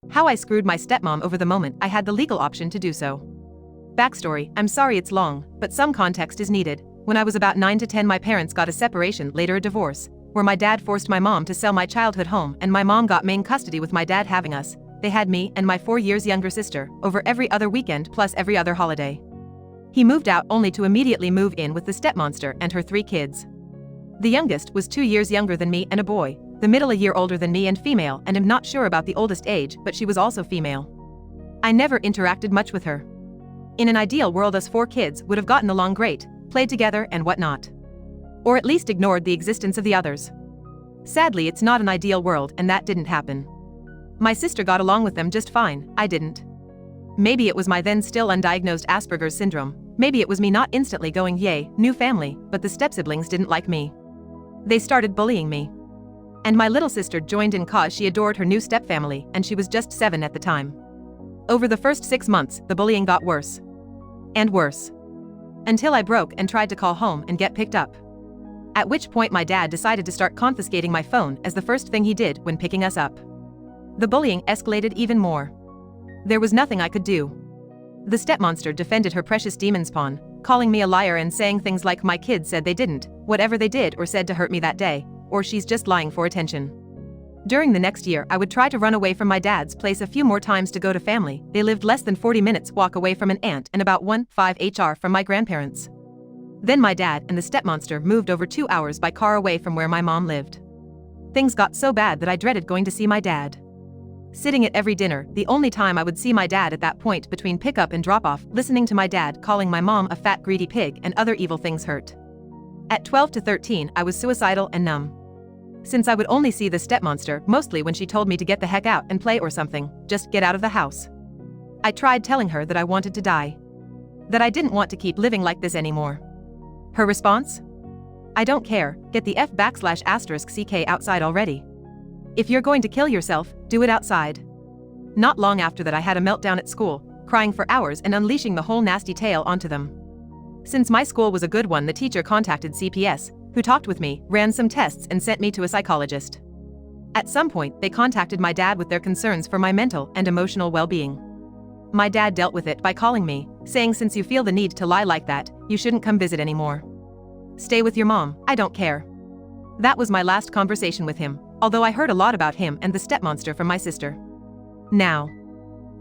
How I screwed my stepmom over the moment I had the legal option to do so. Backstory: I'm sorry it's long, but some context is needed. When I was about 9 to 10, my parents got a separation, later a divorce, where my dad forced my mom to sell my childhood home and my mom got main custody with my dad having us. They had me and my 4 years younger sister over every other weekend plus every other holiday. He moved out only to immediately move in with the stepmonster and her 3 kids. The youngest was 2 years younger than me and a boy, the middle a year older than me and female, and I'm not sure about the oldest age, but she was also female. I never interacted much with her. In an ideal world, us 4 kids would have gotten along great, played together and whatnot. Or at least ignored the existence of the others. Sadly, it's not an ideal world, and that didn't happen. My sister got along with them just fine, I didn't. Maybe it was my then still undiagnosed Asperger's syndrome, maybe it was me not instantly going yay, new family, but the step-siblings didn't like me. They started bullying me. And my little sister joined in cause she adored her new step-family, and she was just 7 at the time. Over the first 6 months, the bullying got worse. And worse. Until I broke and tried to call home and get picked up. At which point my dad decided to start confiscating my phone as the first thing he did when picking us up. The bullying escalated even more. There was nothing I could do. The stepmonster defended her precious demon spawn, calling me a liar and saying things like my kids said they didn't, whatever they did or said to hurt me that day, or she's just lying for attention. During the next year, I would try to run away from my dad's place a few more times to go to family. They lived less than 40 minutes walk away from an aunt and about 1.5 HR from my grandparents. Then my dad and the stepmonster moved over 2 hours by car away from where my mom lived. Things got so bad that I dreaded going to see my dad. Sitting at every dinner, the only time I would see my dad at that point between pickup and drop-off, listening to my dad calling my mom a fat greedy pig and other evil things hurt. At 12 to 13, I was suicidal and numb. Since I would only see the stepmonster mostly when she told me to get the heck out and play or something, just get out of the house. I tried telling her that I wanted to die. That I didn't want to keep living like this anymore. Her response? I don't care, get the F\*CK outside already. If you're going to kill yourself, do it outside. Not long after that I had a meltdown at school, crying for hours and unleashing the whole nasty tale onto them. Since my school was a good one, the teacher contacted CPS, who talked with me, ran some tests and sent me to a psychologist. At some point, they contacted my dad with their concerns for my mental and emotional well-being. My dad dealt with it by calling me, saying since you feel the need to lie like that, you shouldn't come visit anymore. Stay with your mom, I don't care. That was my last conversation with him, although I heard a lot about him and the stepmonster from my sister. Now,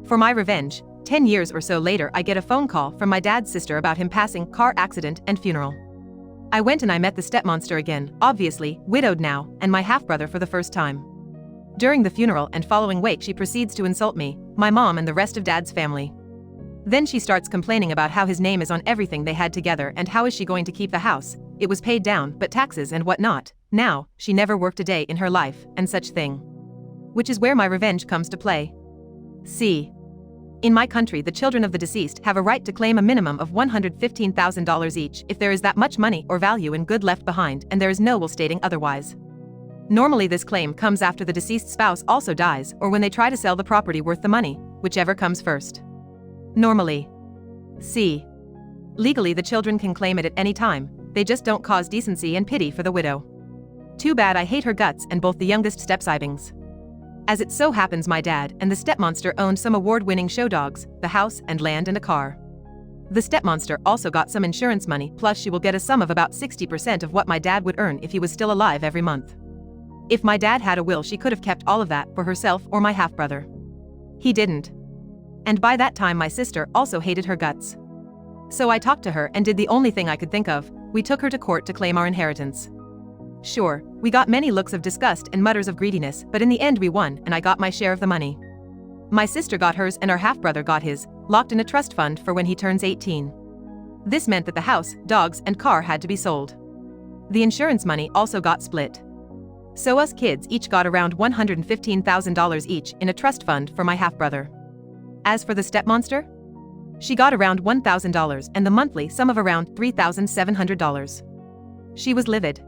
for my revenge, 10 years or so later I get a phone call from my dad's sister about him passing, car accident and funeral. I went and I met the stepmonster again, obviously, widowed now, and my half-brother for the first time. During the funeral and following wake she proceeds to insult me, my mom and the rest of dad's family. Then she starts complaining about how his name is on everything they had together and how is she going to keep the house, it was paid down, but taxes and whatnot, now, she never worked a day in her life, and such thing. Which is where my revenge comes to play. See. In my country the children of the deceased have a right to claim a minimum of $115,000 each if there is that much money or value in good left behind and there is no will stating otherwise. Normally this claim comes after the deceased spouse also dies or when they try to sell the property worth the money, whichever comes first. Normally. See. Legally the children can claim it at any time, they just don't cause decency and pity for the widow. Too bad I hate her guts and both the youngest step-siblings. As it so happens my dad and the stepmonster owned some award-winning show dogs, the house and land and a car. The stepmonster also got some insurance money plus she will get a sum of about 60% of what my dad would earn if he was still alive every month. If my dad had a will she could have kept all of that for herself or my half-brother. He didn't. And by that time my sister also hated her guts. So I talked to her and did the only thing I could think of, we took her to court to claim our inheritance. Sure, we got many looks of disgust and mutters of greediness, but in the end we won and I got my share of the money. My sister got hers and our half-brother got his, locked in a trust fund for when he turns 18. This meant that the house, dogs, and car had to be sold. The insurance money also got split. So us kids each got around $115,000 each in a trust fund for my half-brother. As for the stepmonster? She got around $1,000 and the monthly sum of around $3,700. She was livid.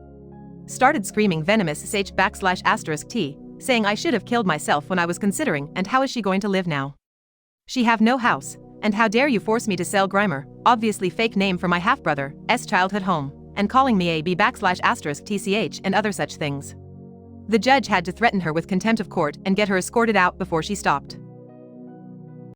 Started screaming venomous /*T, saying I should have killed myself when I was considering and how is she going to live now? She have no house, and how dare you force me to sell Grimer, obviously fake name for my half-brother's childhood home, and calling me a B\TCH and other such things. The judge had to threaten her with contempt of court and get her escorted out before she stopped.